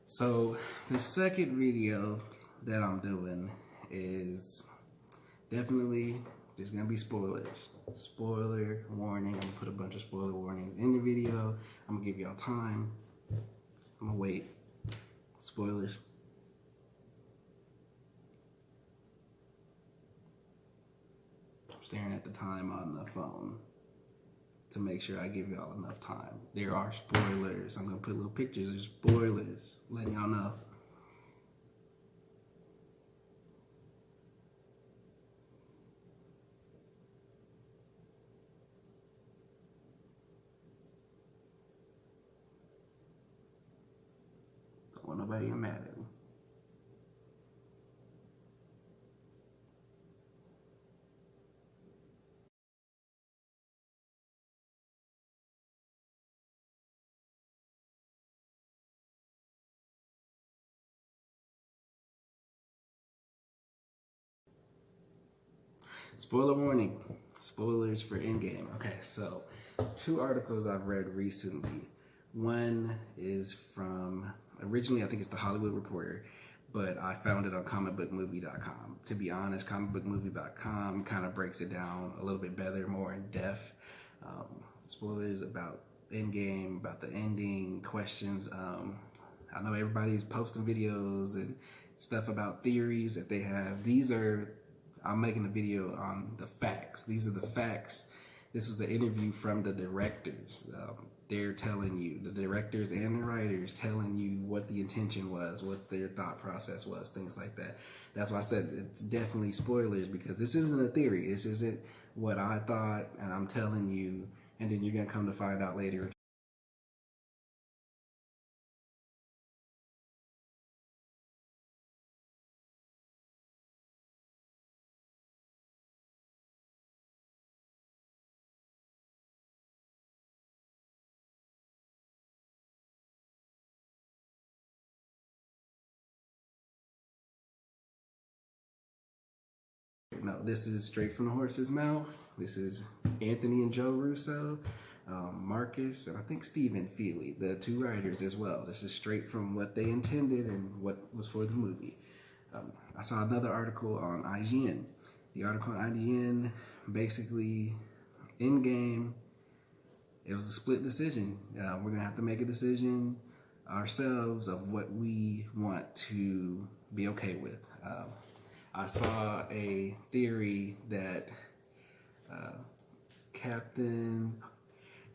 So the second video that I'm doing is definitely there's gonna be spoilers. Spoiler warning. I'm gonna put a bunch of spoiler warnings in the video. I'm gonna give y'all time. I'm gonna wait. Spoilers. I'm staring at the time on the phone to make sure I give y'all enough time. There are spoilers. I'm gonna put little pictures of spoilers, letting y'all know. Don't want nobody get mad at me. Spoiler warning. Spoilers for Endgame. Okay, so two articles I've read recently. One is from, originally I think it's the Hollywood Reporter, but I found it on comicbookmovie.com. To be honest, comicbookmovie.com kind of breaks it down a little bit better, more in depth. Spoilers about Endgame, about the ending, questions. I know everybody's posting videos and stuff about theories that they have. I'm making a video on the facts. These are the facts. This was an interview from the directors. They're telling you, the directors and the writers telling you what the intention was, what their thought process was, things like that. That's why I said it's definitely spoilers, because this isn't a theory. This isn't what I thought and I'm telling you, and then you're gonna come to find out later. No, this is straight from the horse's mouth. This is Anthony and Joe Russo, Markus, and I think Stephen McFeely, the two writers as well. This is straight from what they intended and what was for the movie. I saw another article on IGN. The article on IGN, basically, Endgame, it was a split decision. We're going to have to make a decision ourselves of what we want to be okay with. I saw a theory that Captain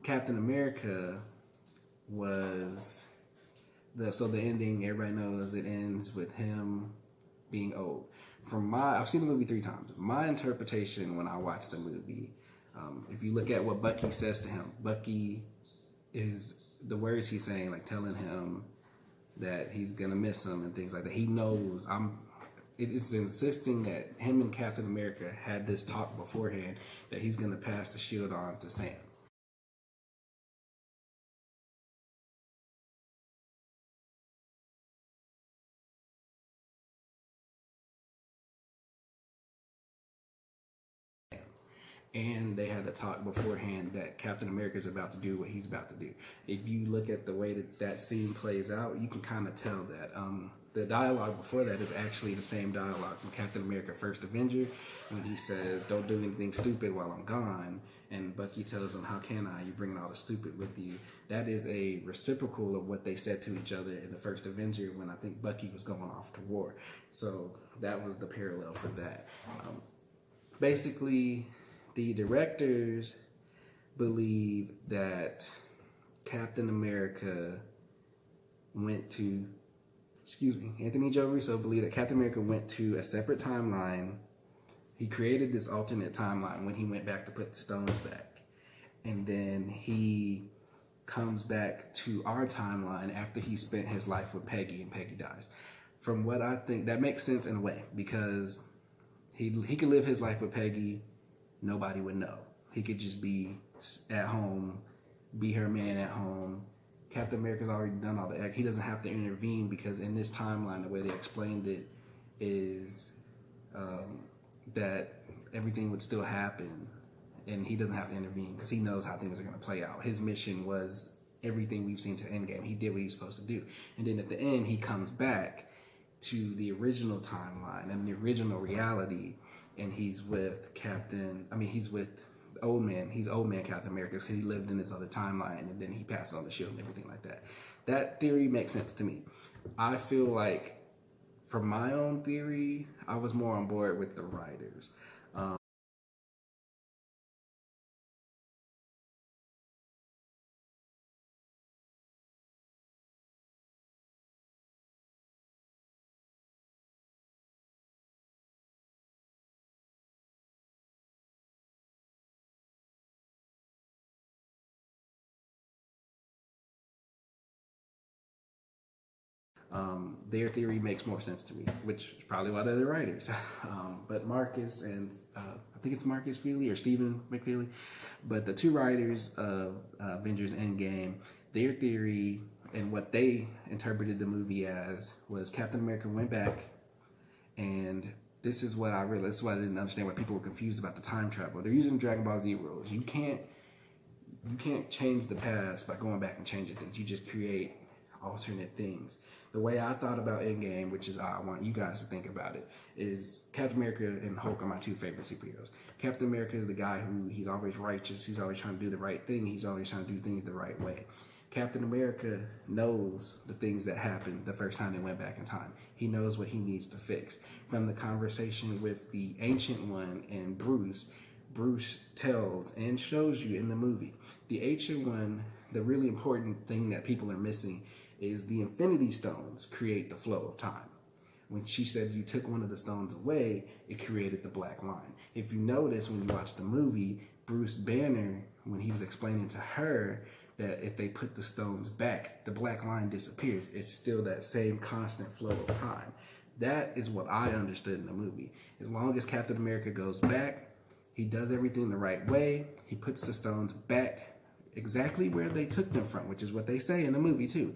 America was so the ending. Everybody knows it ends with him being old. I've seen the movie 3 times. My interpretation when I watched the movie, if you look at what Bucky says to him, Bucky is the words he's saying, like telling him that he's gonna miss him and things like that. He knows it's insisting that him and Captain America had this talk beforehand that he's going to pass the shield on to Sam. And they had to talk beforehand that Captain America is about to do what he's about to do. If you look at the way that scene plays out, you can kind of tell that the dialogue before that is actually the same dialogue from Captain America First Avenger, when he says, "Don't do anything stupid while I'm gone," and Bucky tells him, "How can I? You're bringing all the stupid with you." That is a reciprocal of what they said to each other in the First Avenger when I think Bucky was going off to war. So that was the parallel for that. Basically, the directors believe that Captain America Anthony and Joe Russo believe that Captain America went to a separate timeline. He created this alternate timeline when he went back to put the stones back. And then he comes back to our timeline after he spent his life with Peggy and Peggy dies. From what I think, that makes sense in a way, because he could live his life with Peggy, nobody would know. He could just be at home, be her man at home. Captain America's already done all the act. He doesn't have to intervene, because in this timeline, the way they explained it is that everything would still happen and he doesn't have to intervene because he knows how things are going to play out. His mission was everything we've seen to Endgame. He did what he was supposed to do. And then at the end, he comes back to the original timeline and the original reality, and he's with he's with old man. He's old man Captain America because he lived in this other timeline, and then he passed on the shield and everything like that. That theory makes sense to me. I feel like, for my own theory, I was more on board with the writers. Their theory makes more sense to me, which is probably why they're the writers. But Markus and I think it's Markus Feely or Stephen McFeely, but the two writers of Avengers Endgame, their theory and what they interpreted the movie as was Captain America went back, and this is what I realized. This is why I didn't understand why people were confused about the time travel. They're using Dragon Ball Z rules. You can't change the past by going back and changing things. You just create alternate things. The way I thought about Endgame, which is I want you guys to think about it, is Captain America and Hulk are my two favorite superheroes. Captain America is the guy who he's always righteous. He's always trying to do the right thing. He's always trying to do things the right way. Captain America knows the things that happened the first time they went back in time. He knows what he needs to fix. From the conversation with the Ancient One and Bruce tells and shows you in the movie. The Ancient One, the really important thing that people are missing is the Infinity Stones create the flow of time. When she said you took one of the stones away, it created the black line. If you notice when you watch the movie, Bruce Banner, when he was explaining to her that if they put the stones back, the black line disappears. It's still that same constant flow of time. That is what I understood in the movie. As long as Captain America goes back, he does everything the right way, he puts the stones back exactly where they took them from, which is what they say in the movie too.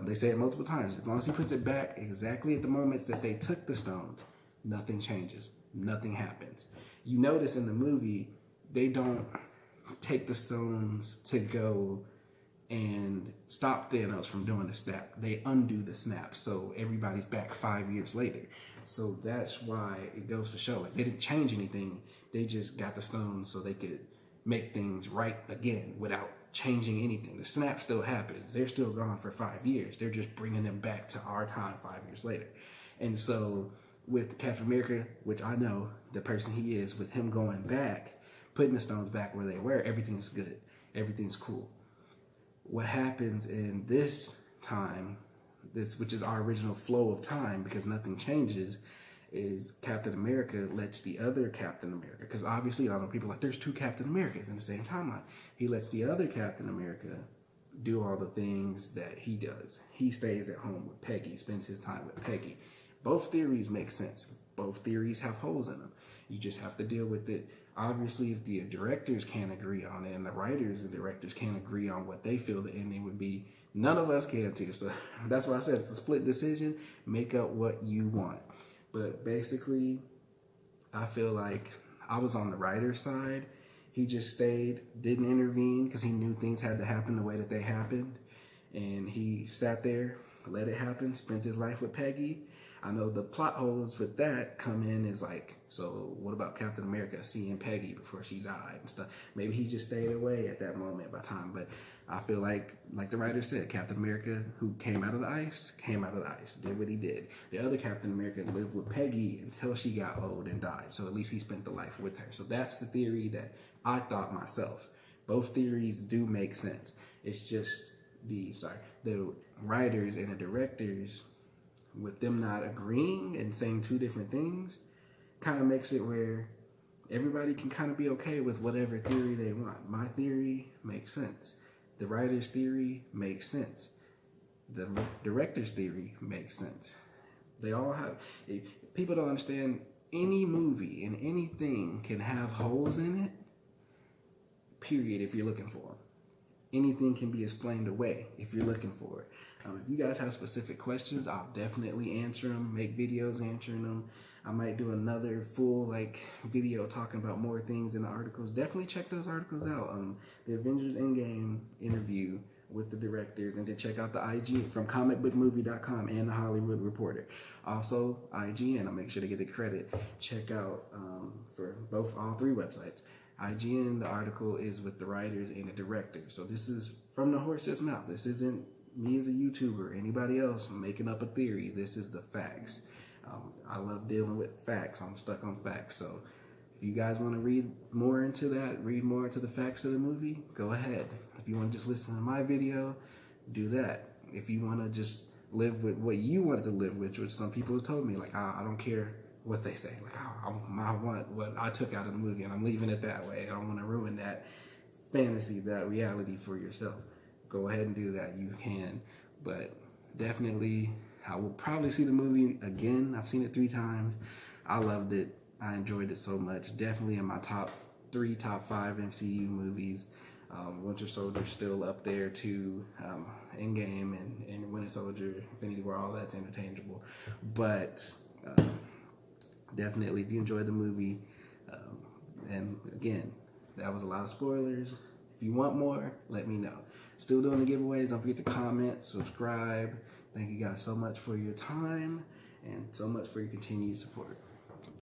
They say it multiple times. As long as he puts it back exactly at the moments that they took the stones, nothing changes. Nothing happens. You notice in the movie, they don't take the stones to go and stop Thanos from doing the snap. They undo the snap, so everybody's back 5 years later. So that's why it goes to show, like, they didn't change anything. They just got the stones so they could make things right again without changing anything. The snap still happens. They're still gone for 5 years. They're just bringing them back to our time 5 years later. And so with Captain America, which I know the person he is, with him going back, putting the stones back where they were, everything's good. Everything's cool. What happens in this time, which is our original flow of time, because nothing changes, is Captain America lets the other Captain America, because obviously I know people are like, there's two Captain Americas in the same timeline. He lets the other Captain America do all the things that he does. He stays at home with Peggy, spends his time with Peggy. Both theories make sense. Both theories have holes in them. You just have to deal with it. Obviously, if the directors can't agree on it, and the writers and directors can't agree on what they feel the ending would be, none of us can too. So that's why I said it's a split decision. Make up what you want. But basically, I feel like I was on the writer's side. He just stayed, didn't intervene, because he knew things had to happen the way that they happened. And he sat there, let it happen, spent his life with Peggy. I know the plot holes with that come in is like, so what about Captain America seeing Peggy before she died and stuff? Maybe he just stayed away at that moment by time. But I feel like the writer said, Captain America, who came out of the ice, did what he did. The other Captain America lived with Peggy until she got old and died. So at least he spent the life with her. So that's the theory that I thought myself. Both theories do make sense. It's just the writers and the directors, with them not agreeing and saying two different things, kind of makes it where everybody can kind of be okay with whatever theory they want. My theory makes sense. The writer's theory makes sense. The director's theory makes sense. They all have... People don't understand, any movie and anything can have holes in it, period, if you're looking for them. Anything can be explained away if you're looking for it. If you guys have specific questions, I'll definitely answer them, make videos answering them. I might do another full video talking about more things in the articles. Definitely check those articles out. The Avengers Endgame interview with the directors, and then check out the IG from comicbookmovie.com and the Hollywood Reporter. Also, IGN, I'll make sure to get the credit. Check out for all three websites. IGN, the article is with the writers and the director. So this is from the horse's mouth. This isn't me as a YouTuber or anybody else making up a theory. This is the facts. I love dealing with facts. I'm stuck on facts. So if you guys want to read more into that, read more into the facts of the movie, go ahead. If you want to just listen to my video, do that. If you want to just live with what you wanted to live with, which some people have told me, like, I don't care what they say. Like, I want what I took out of the movie, and I'm leaving it that way. I don't want to ruin that fantasy, that reality for yourself. Go ahead and do that. You can. But definitely, I will probably see the movie again. I've seen it 3 times. I loved it. I enjoyed it so much. Definitely in my top 3, top 5 MCU movies. Winter Soldier's still up there too. Endgame and Winter Soldier, Infinity War, all that's interchangeable. But definitely, if you enjoyed the movie, and again, that was a lot of spoilers. If you want more, let me know. Still doing the giveaways. Don't forget to comment, subscribe. Thank you guys so much for your time and so much for your continued support.